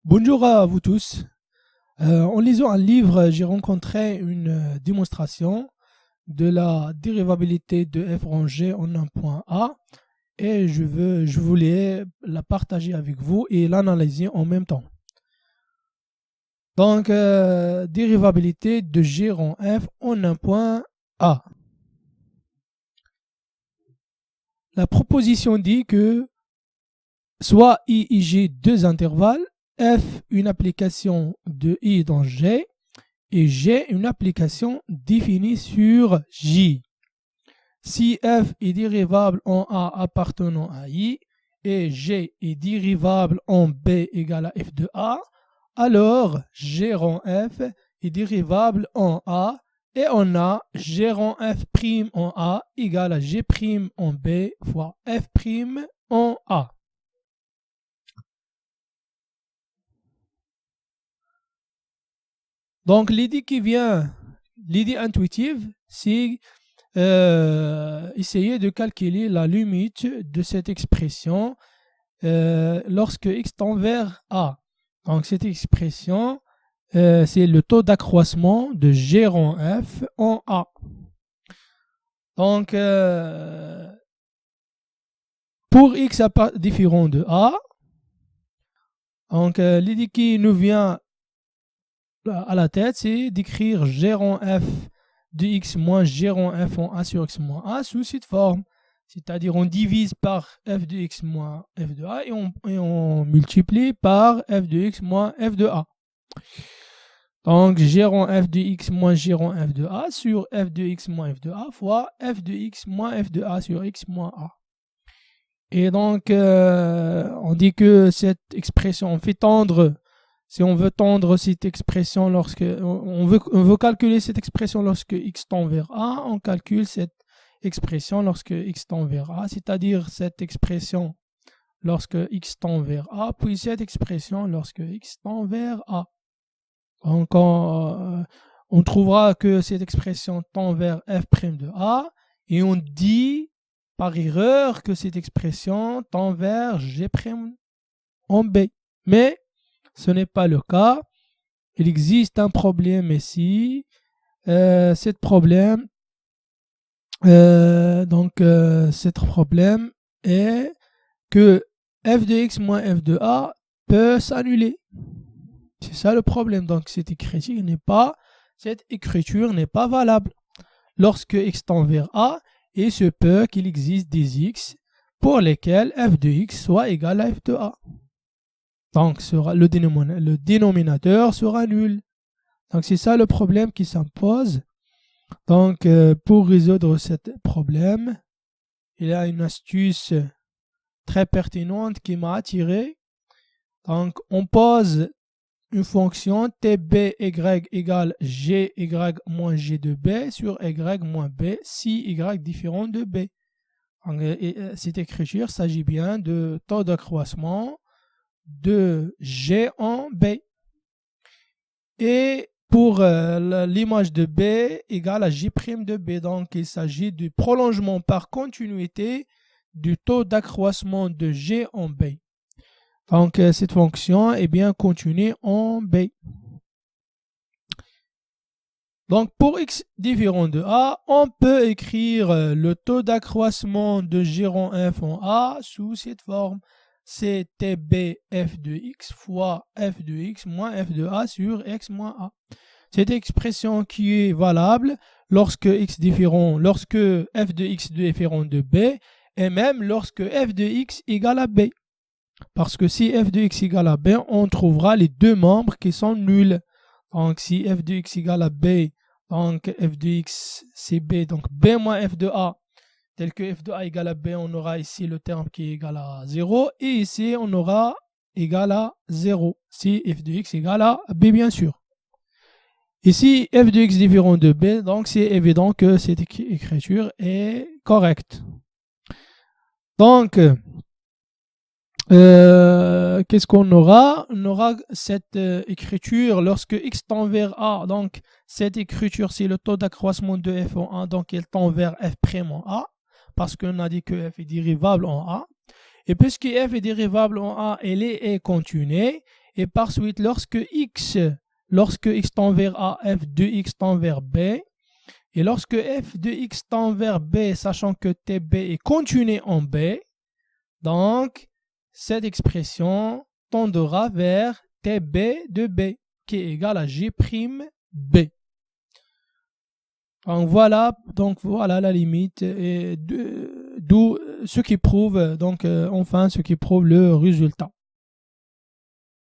Bonjour à vous tous. En lisant un livre, j'ai rencontré une démonstration de la dérivabilité de f rangé en un point A et je voulais la partager avec vous et l'analyser en même temps. Donc, dérivabilité de g rang f en un point A. La proposition dit que soit I et G deux intervalles, f une application de I dans G, et G une application définie sur J. Si f est dérivable en A appartenant à I et G est dérivable en B égale à f de A, alors G rang f est dérivable en A et on a G rang f' en A égale à G' en B fois f' en A. Donc l'idée intuitive, c'est essayer de calculer la limite de cette expression lorsque x tend vers A. Donc cette expression, c'est le taux d'accroissement de G rang f en A. Donc pour x différent de A, donc l'idée qui nous vient à la tête, c'est d'écrire G rang f de x moins G rang f en A sur x moins A sous cette forme. C'est-à-dire on divise par f de x moins f de A et on multiplie par f de x moins f de A. Donc G rang f de x moins G rang f de A sur f de x moins f de A fois f de x moins f de A sur x moins A. Et donc on dit que cette expression, on fait tendre. Si on veut tendre cette expression lorsque on veut calculer cette expression lorsque x tend vers A, on calcule cette expression lorsque x tend vers A, c'est-à-dire cette expression lorsque x tend vers A, puis cette expression lorsque x tend vers A. Donc on trouvera que cette expression tend vers f' de A et on dit par erreur que cette expression tend vers G' en B. Mais ce n'est pas le cas. Il existe un problème ici. Ce problème est que f de x moins f de A peut s'annuler. C'est ça le problème. Donc cette écriture n'est pas valable lorsque x tend vers A, et se peut qu'il existe des x pour lesquels f de x soit égal à f de A. Donc le dénominateur sera nul. Donc c'est ça le problème qui s'impose. Donc pour résoudre ce problème, il y a une astuce très pertinente qui m'a attiré. Donc on pose une fonction tby égale gy moins g de b sur y moins b si y différent de b. Donc, cette écriture s'agit bien de taux d'accroissement de G en B. Et pour l'image de B égale à J' de B. Donc il s'agit du prolongement par continuité du taux d'accroissement de G en B. Donc cette fonction est bien continue en B. Donc pour x différent de A, on peut écrire le taux d'accroissement de G rang f en A sous cette forme. C'est tb f de x fois f de x moins f de a sur x moins a. Cette expression qui est valable lorsque f de x différent de b et même lorsque f de x égale à b. Parce que si f de x égale à b, on trouvera les deux membres qui sont nuls. Donc si f de x égale à b, donc f de x c'est b, donc b moins f de a. Tel que f de a égale à b, on aura ici le terme qui est égal à 0. Et ici, on aura égal à 0. Si f de x égale à b, bien sûr. Ici, f de x différent de b, donc c'est évident que cette écriture est correcte. Donc, qu'est-ce qu'on aura? On aura cette écriture lorsque x tend vers a. Donc, cette écriture, c'est le taux d'accroissement de f en a. Donc, elle tend vers f' en a. Parce qu'on a dit que f est dérivable en A. Et puisque f est dérivable en A, elle est continue. Et par suite, lorsque x tend vers A, f de x tend vers B, et lorsque f de x tend vers B, sachant que TB est continu en B, donc cette expression tendra vers TB de B, qui est égal à G' B. Donc voilà la limite, et d'où ce qui prouve, enfin ce qui prouve le résultat.